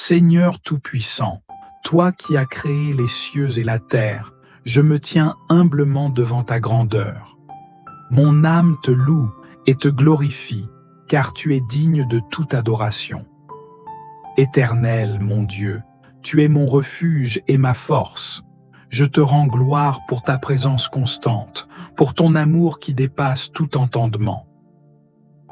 Seigneur Tout-Puissant, toi qui as créé les cieux et la terre, je me tiens humblement devant ta grandeur. Mon âme te loue et te glorifie, car tu es digne de toute adoration. Éternel, mon Dieu, tu es mon refuge et ma force. Je te rends gloire pour ta présence constante, pour ton amour qui dépasse tout entendement.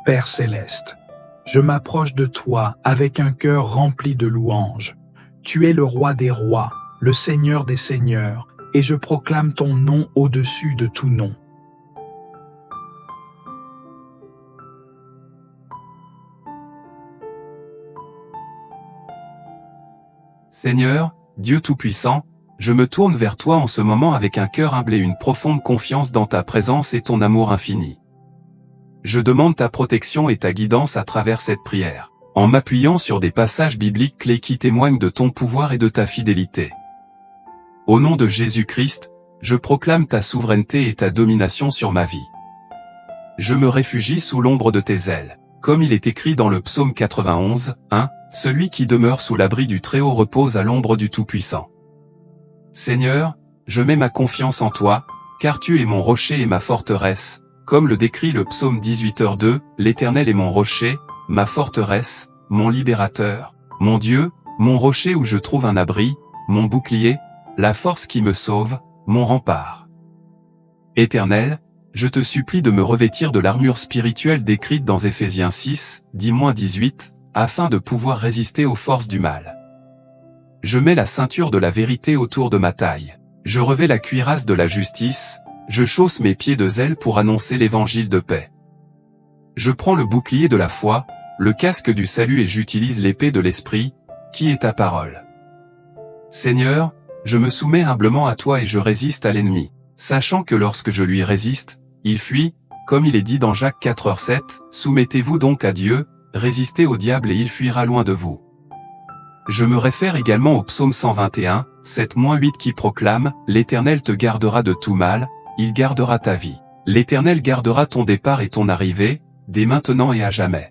Père céleste, je m'approche de toi avec un cœur rempli de louanges. Tu es le roi des rois, le Seigneur des seigneurs, et je proclame ton nom au-dessus de tout nom. Seigneur, Dieu Tout-Puissant, je me tourne vers toi en ce moment avec un cœur humble et une profonde confiance dans ta présence et ton amour infini. Je demande ta protection et ta guidance à travers cette prière, en m'appuyant sur des passages bibliques clés qui témoignent de ton pouvoir et de ta fidélité. Au nom de Jésus-Christ, je proclame ta souveraineté et ta domination sur ma vie. Je me réfugie sous l'ombre de tes ailes, comme il est écrit dans le psaume 91, 1, « Celui qui demeure sous l'abri du Très-Haut repose à l'ombre du Tout-Puissant ». Seigneur, je mets ma confiance en toi, car tu es mon rocher et ma forteresse, comme le décrit le psaume 18h2, « L'Éternel est mon rocher, ma forteresse, mon libérateur, mon Dieu, mon rocher où je trouve un abri, mon bouclier, la force qui me sauve, mon rempart. Éternel, je te supplie de me revêtir de l'armure spirituelle décrite dans Éphésiens 6, 10-18, afin de pouvoir résister aux forces du mal. Je mets la ceinture de la vérité autour de ma taille. Je revêts la cuirasse de la justice, je chausse mes pieds de zèle pour annoncer l'évangile de paix. Je prends le bouclier de la foi, le casque du salut et j'utilise l'épée de l'esprit, qui est ta parole. Seigneur, je me soumets humblement à toi et je résiste à l'ennemi, sachant que lorsque je lui résiste, il fuit, comme il est dit dans Jacques 4h7, « Soumettez-vous donc à Dieu, résistez au diable et il fuira loin de vous. » Je me réfère également au psaume 121, 7-8 qui proclame « L'Éternel te gardera de tout mal, il gardera ta vie. L'Éternel gardera ton départ et ton arrivée, dès maintenant et à jamais. »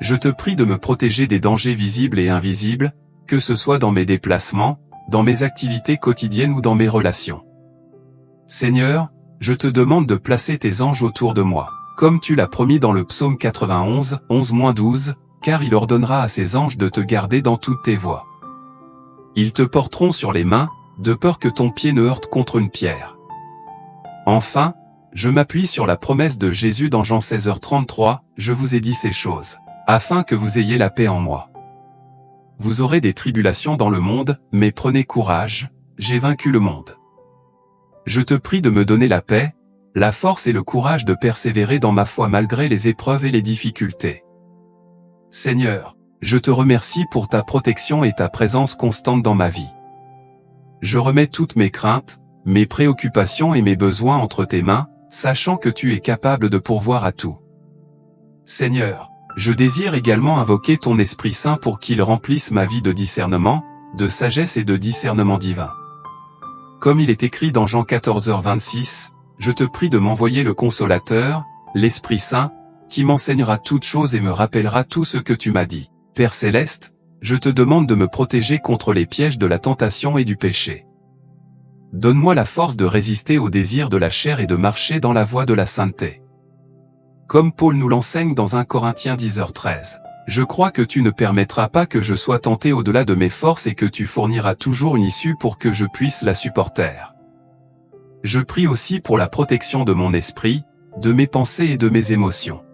Je te prie de me protéger des dangers visibles et invisibles, que ce soit dans mes déplacements, dans mes activités quotidiennes ou dans mes relations. Seigneur, je te demande de placer tes anges autour de moi, comme tu l'as promis dans le psaume 91, 11-12, car il ordonnera à ses anges de te garder dans toutes tes voies. Ils te porteront sur les mains, de peur que ton pied ne heurte contre une pierre. Enfin, je m'appuie sur la promesse de Jésus dans Jean 16h33, « Je vous ai dit ces choses, afin que vous ayez la paix en moi. Vous aurez des tribulations dans le monde, mais prenez courage, j'ai vaincu le monde. » Je te prie de me donner la paix, la force et le courage de persévérer dans ma foi malgré les épreuves et les difficultés. Seigneur, je te remercie pour ta protection et ta présence constante dans ma vie. Je remets toutes mes craintes, mes préoccupations et mes besoins entre tes mains, sachant que tu es capable de pourvoir à tout. Seigneur, je désire également invoquer ton Esprit Saint pour qu'il remplisse ma vie de discernement, de sagesse et de discernement divin. Comme il est écrit dans Jean 14h26, je te prie de m'envoyer le Consolateur, l'Esprit Saint, qui m'enseignera toutes choses et me rappellera tout ce que tu m'as dit. Père Céleste, je te demande de me protéger contre les pièges de la tentation et du péché. Donne-moi la force de résister aux désirs de la chair et de marcher dans la voie de la sainteté. Comme Paul nous l'enseigne dans 1 Corinthiens 10h13, je crois que tu ne permettras pas que je sois tenté au-delà de mes forces et que tu fourniras toujours une issue pour que je puisse la supporter. Je prie aussi pour la protection de mon esprit, de mes pensées et de mes émotions.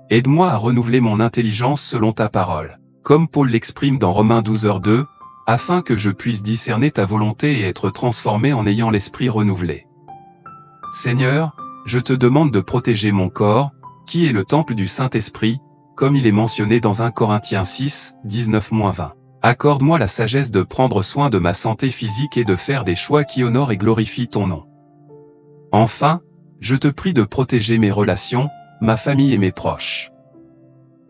Aide-moi à renouveler mon intelligence selon ta parole, comme Paul l'exprime dans Romains 12h2, afin que je puisse discerner ta volonté et être transformé en ayant l'esprit renouvelé. Seigneur, je te demande de protéger mon corps, qui est le temple du Saint-Esprit, comme il est mentionné dans 1 Corinthiens 6, 19-20. Accorde-moi la sagesse de prendre soin de ma santé physique et de faire des choix qui honorent et glorifient ton nom. Enfin, je te prie de protéger mes relations, ma famille et mes proches.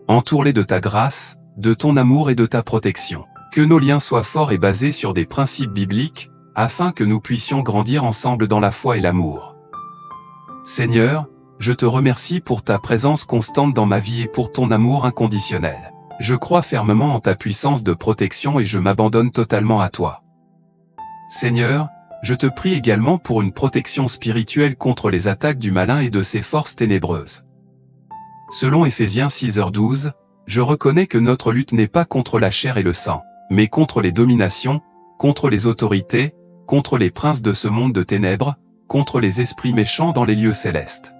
Entoure-les de ta grâce, de ton amour et de ta protection. Que nos liens soient forts et basés sur des principes bibliques, afin que nous puissions grandir ensemble dans la foi et l'amour. Seigneur, je te remercie pour ta présence constante dans ma vie et pour ton amour inconditionnel. Je crois fermement en ta puissance de protection et je m'abandonne totalement à toi. Seigneur, je te prie également pour une protection spirituelle contre les attaques du malin et de ses forces ténébreuses. Selon Éphésiens 6h12, je reconnais que notre lutte n'est pas contre la chair et le sang, mais contre les dominations, contre les autorités, contre les princes de ce monde de ténèbres, contre les esprits méchants dans les lieux célestes.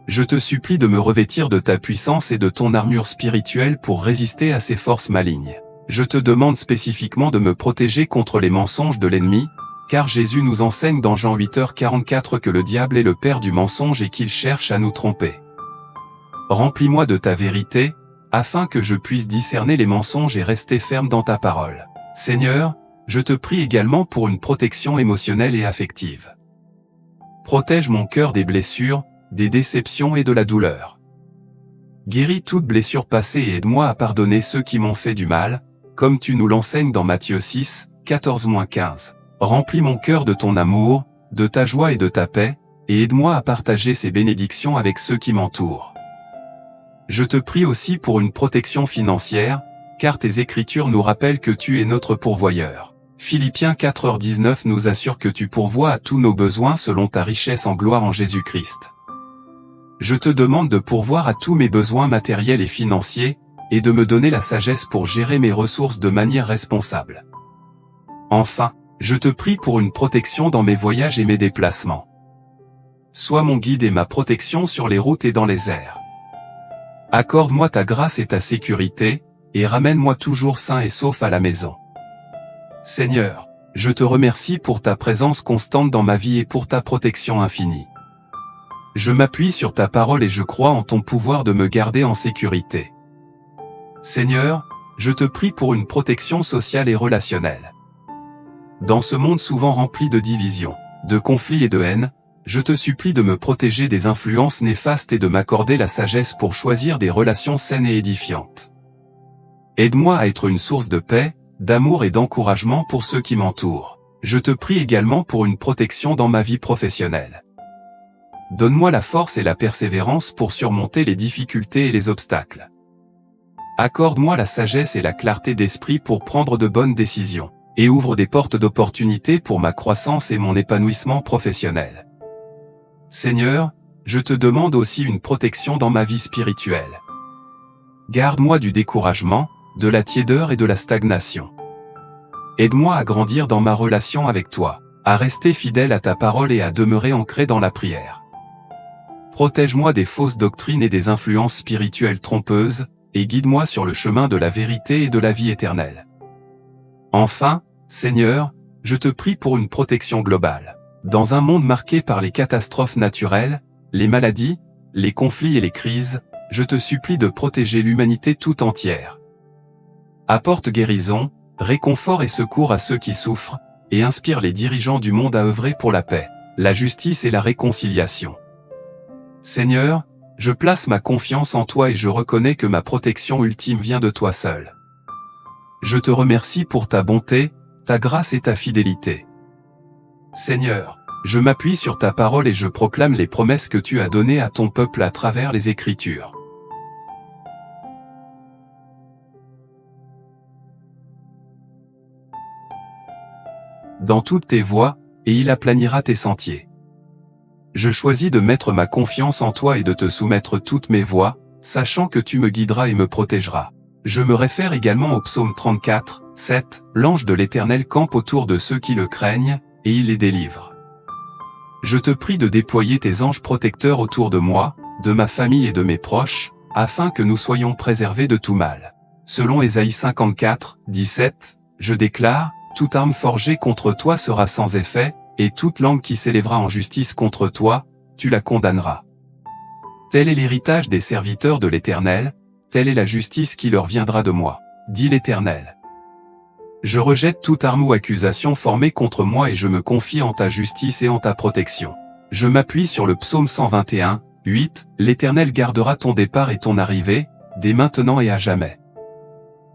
Je te supplie de me revêtir de ta puissance et de ton armure spirituelle pour résister à ces forces malignes. Je te demande spécifiquement de me protéger contre les mensonges de l'ennemi, car Jésus nous enseigne dans Jean 8h44 que le diable est le père du mensonge et qu'il cherche à nous tromper. Remplis-moi de ta vérité, afin que je puisse discerner les mensonges et rester ferme dans ta parole. Seigneur, je te prie également pour une protection émotionnelle et affective. Protège mon cœur des blessures, des déceptions et de la douleur. Guéris toute blessure passée et aide-moi à pardonner ceux qui m'ont fait du mal, comme tu nous l'enseignes dans Matthieu 6, 14-15. Remplis mon cœur de ton amour, de ta joie et de ta paix, et aide-moi à partager ces bénédictions avec ceux qui m'entourent. Je te prie aussi pour une protection financière, car tes Écritures nous rappellent que tu es notre pourvoyeur. Philippiens 4h19 nous assure que tu pourvois à tous nos besoins selon ta richesse en gloire en Jésus-Christ. Je te demande de pourvoir à tous mes besoins matériels et financiers, et de me donner la sagesse pour gérer mes ressources de manière responsable. Enfin, je te prie pour une protection dans mes voyages et mes déplacements. Sois mon guide et ma protection sur les routes et dans les airs. Accorde-moi ta grâce et ta sécurité, et ramène-moi toujours sain et sauf à la maison. Seigneur, je te remercie pour ta présence constante dans ma vie et pour ta protection infinie. Je m'appuie sur ta parole et je crois en ton pouvoir de me garder en sécurité. Seigneur, je te prie pour une protection sociale et relationnelle. Dans ce monde souvent rempli de divisions, de conflits et de haine, je te supplie de me protéger des influences néfastes et de m'accorder la sagesse pour choisir des relations saines et édifiantes. Aide-moi à être une source de paix, d'amour et d'encouragement pour ceux qui m'entourent. Je te prie également pour une protection dans ma vie professionnelle. Donne-moi la force et la persévérance pour surmonter les difficultés et les obstacles. Accorde-moi la sagesse et la clarté d'esprit pour prendre de bonnes décisions, et ouvre des portes d'opportunités pour ma croissance et mon épanouissement professionnel. Seigneur, je te demande aussi une protection dans ma vie spirituelle. Garde-moi du découragement, de la tiédeur et de la stagnation. Aide-moi à grandir dans ma relation avec toi, à rester fidèle à ta parole et à demeurer ancré dans la prière. Protège-moi des fausses doctrines et des influences spirituelles trompeuses, et guide-moi sur le chemin de la vérité et de la vie éternelle. Enfin, Seigneur, je te prie pour une protection globale. Dans un monde marqué par les catastrophes naturelles, les maladies, les conflits et les crises, je te supplie de protéger l'humanité tout entière. Apporte guérison, réconfort et secours à ceux qui souffrent, et inspire les dirigeants du monde à œuvrer pour la paix, la justice et la réconciliation. Seigneur, je place ma confiance en toi et je reconnais que ma protection ultime vient de toi seul. Je te remercie pour ta bonté, ta grâce et ta fidélité. Seigneur, je m'appuie sur ta parole et je proclame les promesses que tu as données à ton peuple à travers les Écritures. Dans toutes tes voies, et il aplanira tes sentiers. Je choisis de mettre ma confiance en toi et de te soumettre toutes mes voies, sachant que tu me guideras et me protégeras. Je me réfère également au psaume 34, 7, l'ange de l'Éternel campe autour de ceux qui le craignent, et il les délivre. Je te prie de déployer tes anges protecteurs autour de moi, de ma famille et de mes proches, afin que nous soyons préservés de tout mal. Selon Ésaïe 54, 17, je déclare, toute arme forgée contre toi sera sans effet, et toute langue qui s'élèvera en justice contre toi, tu la condamneras. Tel est l'héritage des serviteurs de l'Éternel, telle est la justice qui leur viendra de moi, dit l'Éternel. Je rejette toute arme ou accusation formée contre moi et je me confie en ta justice et en ta protection. Je m'appuie sur le psaume 121, 8, l'Éternel gardera ton départ et ton arrivée, dès maintenant et à jamais.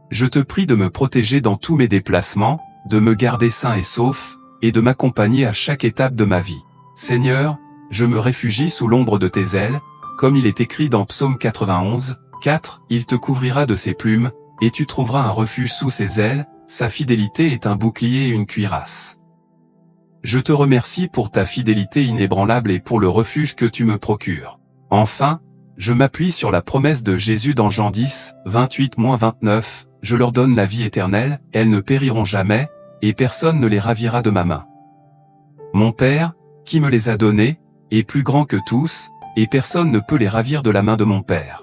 Je te prie de me protéger dans tous mes déplacements, de me garder sain et sauf, et de m'accompagner à chaque étape de ma vie. Seigneur, je me réfugie sous l'ombre de tes ailes, comme il est écrit dans Psaume 91, 4. Il te couvrira de ses plumes, et tu trouveras un refuge sous ses ailes, sa fidélité est un bouclier et une cuirasse. Je te remercie pour ta fidélité inébranlable et pour le refuge que tu me procures. Enfin, je m'appuie sur la promesse de Jésus dans Jean 10, 28-29, je leur donne la vie éternelle, elles ne périront jamais, et personne ne les ravira de ma main. Mon Père, qui me les a donnés, est plus grand que tous, et personne ne peut les ravir de la main de mon Père.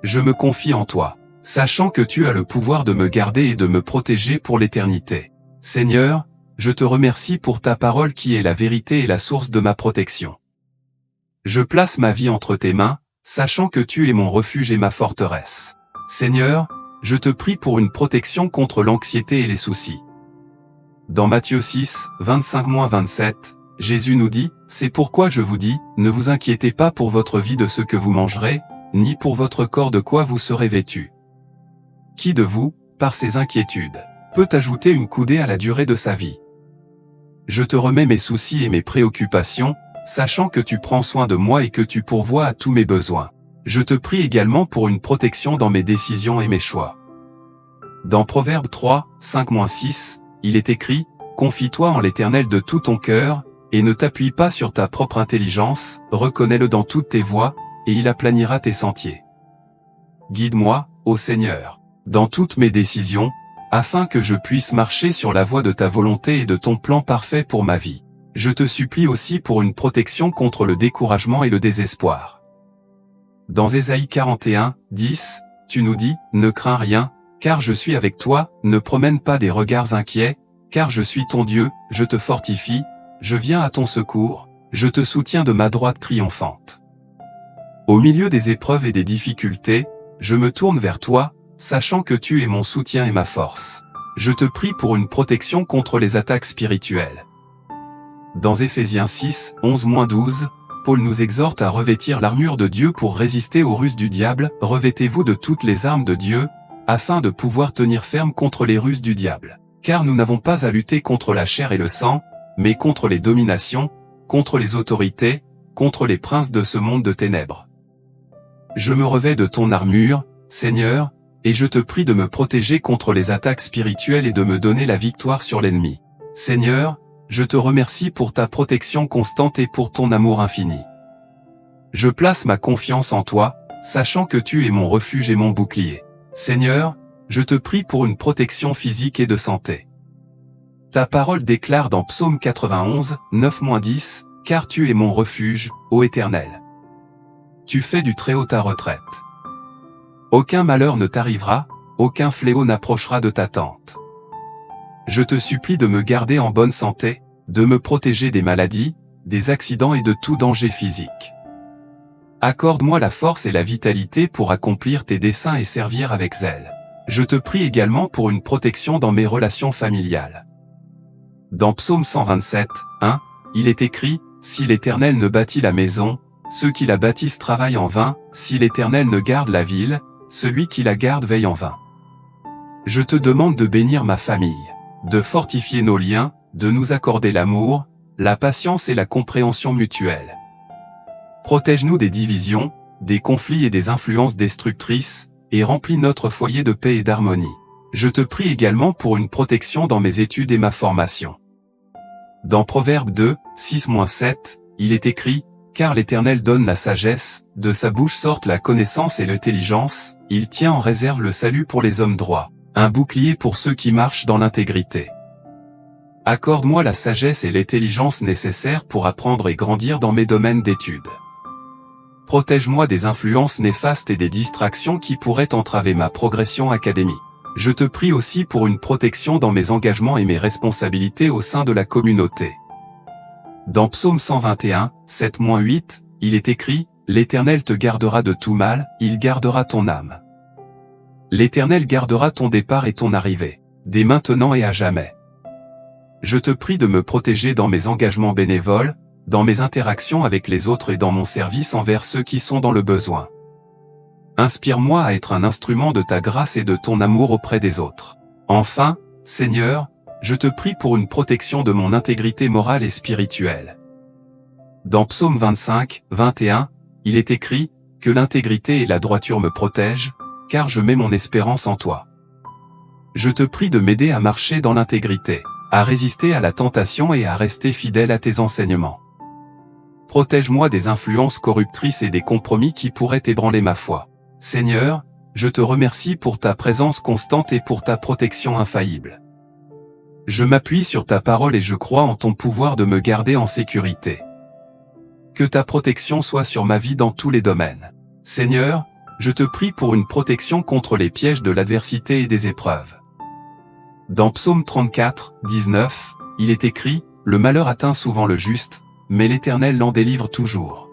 Je me confie en toi, sachant que tu as le pouvoir de me garder et de me protéger pour l'éternité. Seigneur, je te remercie pour ta parole qui est la vérité et la source de ma protection. Je place ma vie entre tes mains, sachant que tu es mon refuge et ma forteresse. Seigneur, je te prie pour une protection contre l'anxiété et les soucis. Dans Matthieu 6, 25-27, Jésus nous dit, « C'est pourquoi je vous dis, ne vous inquiétez pas pour votre vie de ce que vous mangerez, ni pour votre corps de quoi vous serez vêtu. Qui de vous, par ses inquiétudes, peut ajouter une coudée à la durée de sa vie? Je te remets mes soucis et mes préoccupations, sachant que tu prends soin de moi et que tu pourvois à tous mes besoins. Je te prie également pour une protection dans mes décisions et mes choix. » Dans Proverbe 3, 5-6, il est écrit, « Confie-toi en l'Éternel de tout ton cœur, et ne t'appuie pas sur ta propre intelligence, reconnais-le dans toutes tes voies, et il aplanira tes sentiers. Guide-moi, ô Seigneur, dans toutes mes décisions, afin que je puisse marcher sur la voie de ta volonté et de ton plan parfait pour ma vie. Je te supplie aussi pour une protection contre le découragement et le désespoir. » Dans Ésaïe 41, 10, tu nous dis, « Ne crains rien, car je suis avec toi, ne promène pas des regards inquiets, car je suis ton Dieu, je te fortifie, je viens à ton secours, je te soutiens de ma droite triomphante. » Au milieu des épreuves et des difficultés, je me tourne vers toi, sachant que tu es mon soutien et ma force. Je te prie pour une protection contre les attaques spirituelles. Dans Éphésiens 6, 11-12, Paul nous exhorte à revêtir l'armure de Dieu pour résister aux ruses du diable. « Revêtez-vous de toutes les armes de Dieu, afin de pouvoir tenir ferme contre les ruses du diable. Car nous n'avons pas à lutter contre la chair et le sang, mais contre les dominations, contre les autorités, contre les princes de ce monde de ténèbres. Je me revêts de ton armure, Seigneur, et je te prie de me protéger contre les attaques spirituelles et de me donner la victoire sur l'ennemi. Seigneur, je te remercie pour ta protection constante et pour ton amour infini. Je place ma confiance en toi, sachant que tu es mon refuge et mon bouclier. Seigneur, je te prie pour une protection physique et de santé. Ta parole déclare dans Psaume 91, 9-10, « Car tu es mon refuge, ô Éternel. Tu fais du Très-Haut ta retraite. Aucun malheur ne t'arrivera, aucun fléau n'approchera de ta tente. Je te supplie de me garder en bonne santé, de me protéger des maladies, des accidents et de tout danger physique. Accorde-moi la force et la vitalité pour accomplir tes desseins et servir avec zèle. Je te prie également pour une protection dans mes relations familiales. » Dans Psaume 127, 1, il est écrit, « Si l'Éternel ne bâtit la maison, ceux qui la bâtissent travaillent en vain, si l'Éternel ne garde la ville, celui qui la garde veille en vain. » Je te demande de bénir ma famille, de fortifier nos liens, de nous accorder l'amour, la patience et la compréhension mutuelle. Protège-nous des divisions, des conflits et des influences destructrices, et remplis notre foyer de paix et d'harmonie. Je te prie également pour une protection dans mes études et ma formation. Dans Proverbe 2, 6-7, il est écrit, « Car l'Éternel donne la sagesse, de sa bouche sortent la connaissance et l'intelligence, il tient en réserve le salut pour les hommes droits, un bouclier pour ceux qui marchent dans l'intégrité. » Accorde-moi la sagesse et l'intelligence nécessaires pour apprendre et grandir dans mes domaines d'études. Protège-moi des influences néfastes et des distractions qui pourraient entraver ma progression académique. Je te prie aussi pour une protection dans mes engagements et mes responsabilités au sein de la communauté. Dans Psaume 121, 7-8, il est écrit, « L'Éternel te gardera de tout mal, il gardera ton âme. L'Éternel gardera ton départ et ton arrivée, dès maintenant et à jamais. » Je te prie de me protéger dans mes engagements bénévoles, dans mes interactions avec les autres et dans mon service envers ceux qui sont dans le besoin. Inspire-moi à être un instrument de ta grâce et de ton amour auprès des autres. Enfin, Seigneur, je te prie pour une protection de mon intégrité morale et spirituelle. Dans Psaume 25, 21, il est écrit, « que l'intégrité et la droiture me protègent, car je mets mon espérance en toi. Je te prie de m'aider à marcher dans l'intégrité, à résister à la tentation et à rester fidèle à tes enseignements. Protège-moi des influences corruptrices et des compromis qui pourraient ébranler ma foi. Seigneur, je te remercie pour ta présence constante et pour ta protection infaillible. Je m'appuie sur ta parole et je crois en ton pouvoir de me garder en sécurité. Que ta protection soit sur ma vie dans tous les domaines. Seigneur, je te prie pour une protection contre les pièges de l'adversité et des épreuves. Dans Psaume 34, 19, il est écrit, « Le malheur atteint souvent le juste, mais l'Éternel l'en délivre toujours. »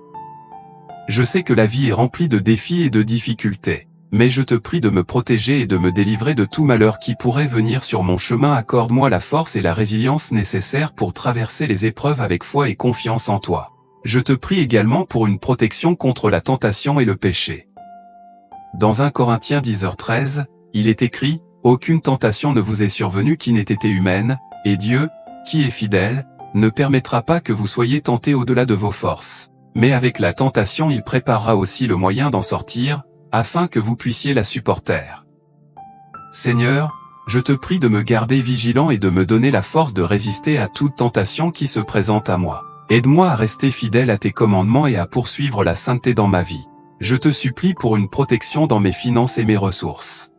Je sais que la vie est remplie de défis et de difficultés, mais je te prie de me protéger et de me délivrer de tout malheur qui pourrait venir sur mon chemin. Accorde-moi la force et la résilience nécessaires pour traverser les épreuves avec foi et confiance en toi. Je te prie également pour une protection contre la tentation et le péché. Dans 1 Corinthiens 10h13, il est écrit, « Aucune tentation ne vous est survenue qui n'ait été humaine, et Dieu, qui est fidèle, ne permettra pas que vous soyez tentés au-delà de vos forces. Mais avec la tentation il préparera aussi le moyen d'en sortir, afin que vous puissiez la supporter. » Seigneur, je te prie de me garder vigilant et de me donner la force de résister à toute tentation qui se présente à moi. Aide-moi à rester fidèle à tes commandements et à poursuivre la sainteté dans ma vie. Je te supplie pour une protection dans mes finances et mes ressources.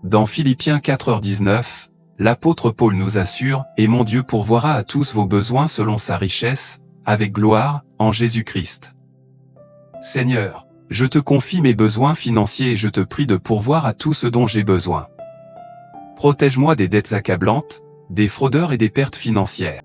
Dans Philippiens 4h19, l'apôtre Paul nous assure, « Et mon Dieu pourvoira à tous vos besoins selon sa richesse, avec gloire, en Jésus-Christ. » Seigneur, je te confie mes besoins financiers et je te prie de pourvoir à tout ce dont j'ai besoin. Protège-moi des dettes accablantes, des fraudeurs et des pertes financières.